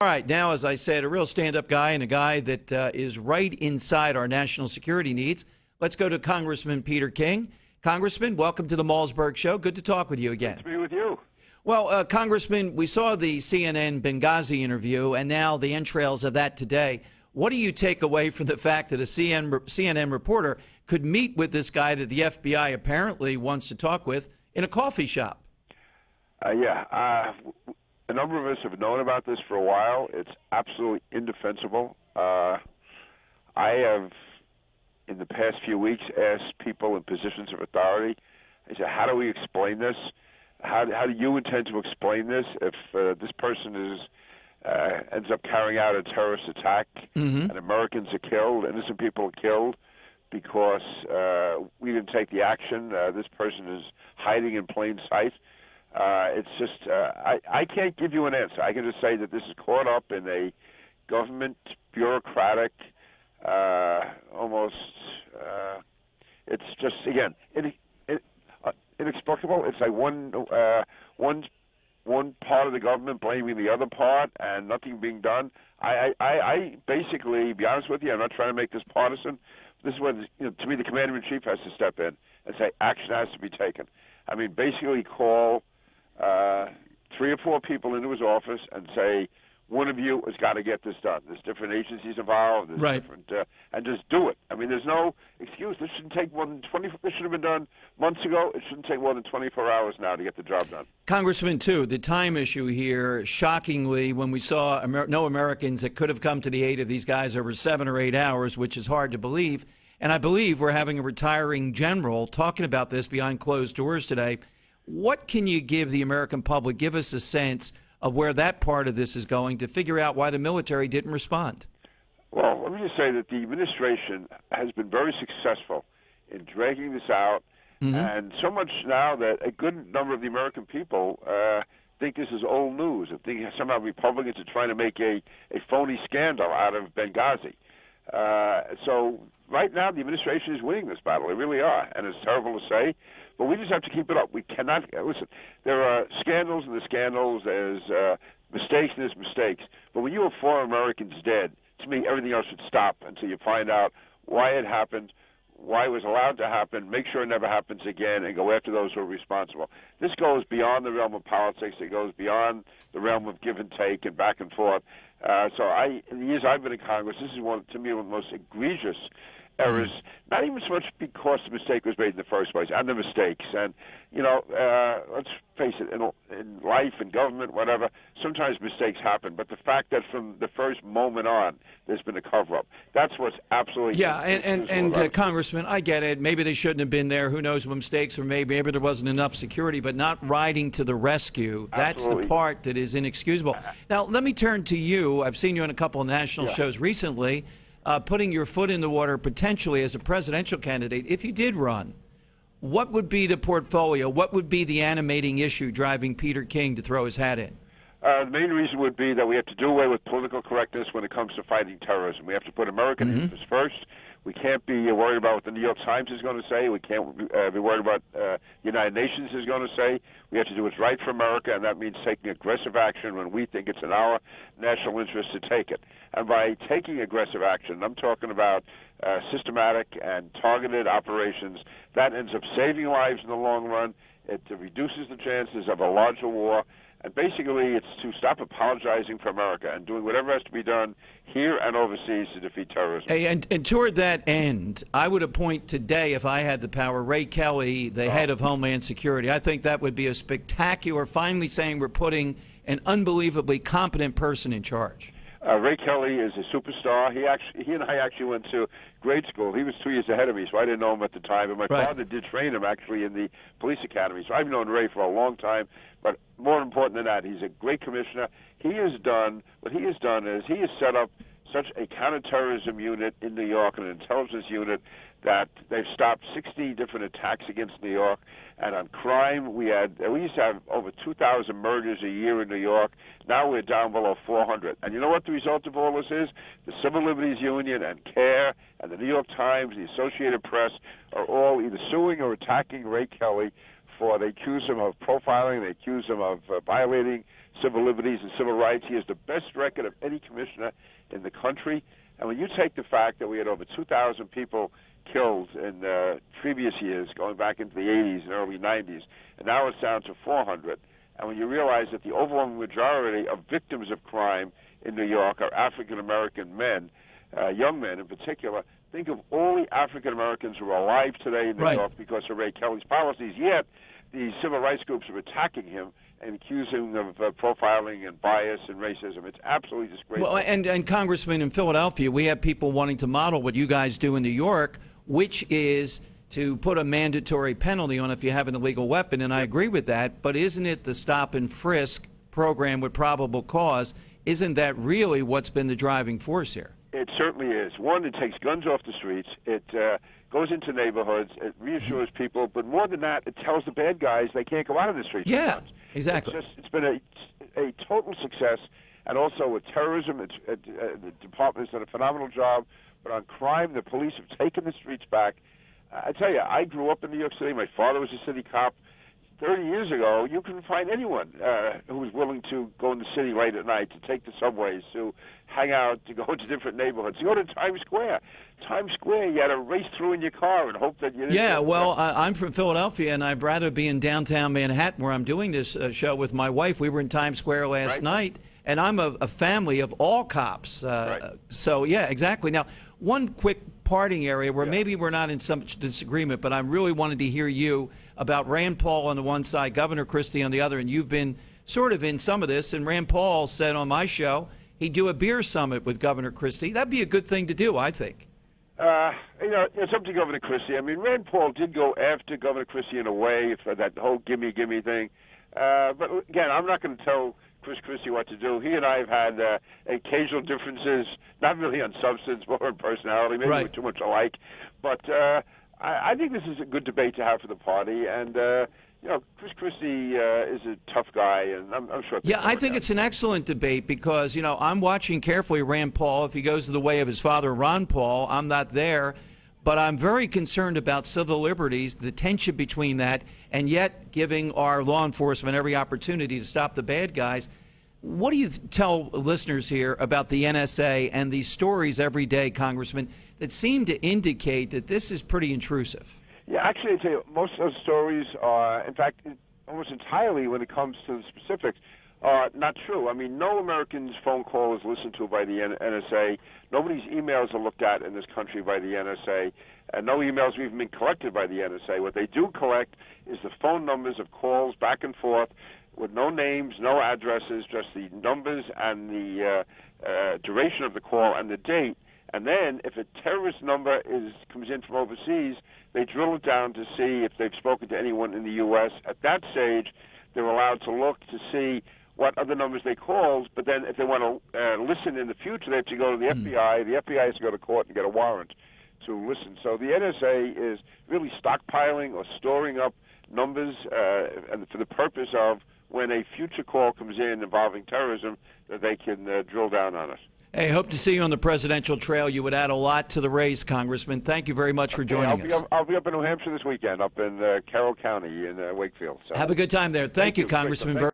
All right, now, as I said, a real stand-up guy and a guy that is right inside our national security needs. Let's go to Congressman Peter King. Congressman, welcome to the Malzberg Show. Good to talk with you again. Good to be with you. Well, Congressman, we saw the CNN Benghazi interview and now the entrails of that today. What do you take away from the fact that a CNN reporter could meet with this guy that the FBI apparently wants to talk with in a coffee shop? A number of us have known about this for a while. It's absolutely indefensible. I have, in the past few weeks, asked people in positions of authority, I said, how do we explain this? How do you intend to explain this if this person ends up carrying out a terrorist attack and Americans are killed, innocent people are killed because we didn't take the action? This person is hiding in plain sight. It's just, I can't give you an answer. I can just say that this is caught up in a government bureaucratic, it's just, again, inexplicable. It's like one part of the government blaming the other part and nothing being done. I basically, to be honest with you, I'm not trying to make this partisan. This is when, to me, the commander-in-chief has to step in and say action has to be taken. I mean, basically call 3 or 4 people into his office and say, one of you has got to get this done. There's different agencies involved. There's right. Different, and just do it. I mean, there's no excuse. This shouldn't take more than 24. This should have been done months ago. It shouldn't take more than 24 hours now to get the job done. Congressman, too, the time issue here, shockingly, when we saw no Americans that could have come to the aid of these guys over 7 or 8 hours, which is hard to believe. And I believe we're having a retiring general talking about this behind closed doors today. What can you give the American public? Give us a sense of where that part of this is going to figure out why the military didn't respond. Well, let me just say that the administration has been very successful in dragging this out, and so much now that a good number of the American people think this is old news, and think somehow Republicans are trying to make a phony scandal out of Benghazi. So right now the administration is winning this battle. They really are, and it's terrible to say. But we just have to keep it up. We cannot listen. There are scandals and there's scandals. There's mistakes and there's mistakes. But when you have 4 Americans dead, to me, everything else should stop until you find out why it happened, why it was allowed to happen, make sure it never happens again, and go after those who are responsible. This goes beyond the realm of politics. It goes beyond the realm of give and take and back and forth. In the years I've been in Congress, this is to me, one of the most egregious errors, not even so much because the mistake was made in the first place, and the mistakes. And, let's face it, in life, in government, whatever, sometimes mistakes happen. But the fact that from the first moment on, there's been a cover-up, that's what's absolutely... Yeah, and Congressman, I get it. Maybe they shouldn't have been there. Who knows what mistakes, or maybe there wasn't enough security, but not riding to the rescue. That's the part that is inexcusable. Now, let me turn to you. I've seen you on a couple of national shows recently. Putting your foot in the water potentially as a presidential candidate, if you did run, what would be the portfolio? What would be the animating issue driving Peter King to throw his hat in? The main reason would be that we have to do away with political correctness when it comes to fighting terrorism. We have to put American interests first. We can't be worried about what the New York Times is going to say. We can't be worried about the United Nations is going to say. We have to do what's right for America, and that means taking aggressive action when we think it's in our national interest to take it. And by taking aggressive action, I'm talking about systematic and targeted operations. That ends up saving lives in the long run. It reduces the chances of a larger war. And basically, it's to stop apologizing for America and doing whatever has to be done here and overseas to defeat terrorism. Hey, and toward that end, I would appoint today, if I had the power, Ray Kelly, the head of Homeland Security. I think that would be a spectacular, finally saying we're putting an unbelievably competent person in charge. Ray Kelly is a superstar. He and I actually went to grade school. He was 2 years ahead of me, so I didn't know him at the time. And my father did train him actually in the police academy. So I've known Ray for a long time. But more important than that, he's a great commissioner. What he has done is he has set up such a counterterrorism unit in New York, an intelligence unit, that they've stopped 60 different attacks against New York. And on crime, we used to have over 2,000 murders a year in New York. Now we're down below 400. And you know what the result of all this is? The Civil Liberties Union and CARE and the New York Times, the Associated Press, are all either suing or attacking Ray Kelly they accuse him of profiling, they accuse him of violating civil liberties and civil rights. He has the best record of any commissioner in the country. And when you take the fact that we had over 2,000 people killed in previous years, going back into the 80s and early 90s, and now it's down to 400, and when you realize that the overwhelming majority of victims of crime in New York are African-American men, young men in particular, think of all the African-Americans who are alive today in New York because of Ray Kelly's policies, yet these civil rights groups are attacking him and accusing him of profiling and bias and racism. It's absolutely disgraceful. Well, and Congressman, in Philadelphia, we have people wanting to model what you guys do in New York, which is to put a mandatory penalty on if you have an illegal weapon, and I agree with that, but isn't it the stop and frisk program with probable cause? Isn't that really what's been the driving force here? It certainly is. One, it takes guns off the streets. It goes into neighborhoods. It reassures people. But more than that, it tells the bad guys they can't go out of the streets. Yeah, exactly. It's been a total success. And also with terrorism, the department's done a phenomenal job. But on crime, the police have taken the streets back. I tell you, I grew up in New York City. My father was a city cop. 30 years ago, you couldn't find anyone who was willing to go in the city late at night, to take the subways, to hang out, to go into different neighborhoods. You go to Times Square. Times Square, you had to race through in your car and hope that you didn't. Yeah, well, I'm from Philadelphia, and I'd rather be in downtown Manhattan where I'm doing this show with my wife. We were in Times Square last night, and I'm a family of all cops. So, yeah, exactly. Now, one quick parting area where maybe we're not in some disagreement, but I really wanted to hear you about Rand Paul on the one side, Governor Christie on the other, and you've been sort of in some of this, and Rand Paul said on my show he'd do a beer summit with Governor Christie. That'd be a good thing to do, I think. It's up to Governor Christie. I mean, Rand Paul did go after Governor Christie in a way for that whole gimme thing. But again, I'm not going to tell Chris Christie what to do. He and I have had occasional differences, not really on substance, more on personality. Maybe we're too much alike. But I think this is a good debate to have for the party. And, Chris Christie is a tough guy, and I'm sure. Yeah, I think it's an excellent debate because, I'm watching carefully Rand Paul. If he goes to the way of his father, Ron Paul, I'm not there. But I'm very concerned about civil liberties, the tension between that, and yet giving our law enforcement every opportunity to stop the bad guys. What do you tell listeners here about the NSA and these stories every day, Congressman, that seem to indicate that this is pretty intrusive? Yeah, actually, I tell you, most of those stories are, in fact, almost entirely when it comes to the specifics, are not true. I mean, no American's phone call is listened to by the NSA. Nobody's emails are looked at in this country by the NSA. And no emails have even been collected by the NSA. What they do collect is the phone numbers of calls back and forth with no names, no addresses, just the numbers and the duration of the call and the date. And then if a terrorist number comes in from overseas, they drill it down to see if they've spoken to anyone in the U.S. At that stage, they're allowed to look to see what other numbers they called, but then if they want to listen in the future, they have to go to the FBI. The FBI has to go to court and get a warrant to listen. So the NSA is really stockpiling or storing up numbers and for the purpose of when a future call comes in involving terrorism, that they can drill down on it. Hey, hope to see you on the presidential trail. You would add a lot to the race, Congressman. Thank you very much for joining us. I'll be up in New Hampshire this weekend, up in Carroll County in Wakefield. So. Have a good time there. Thank you, Congressman.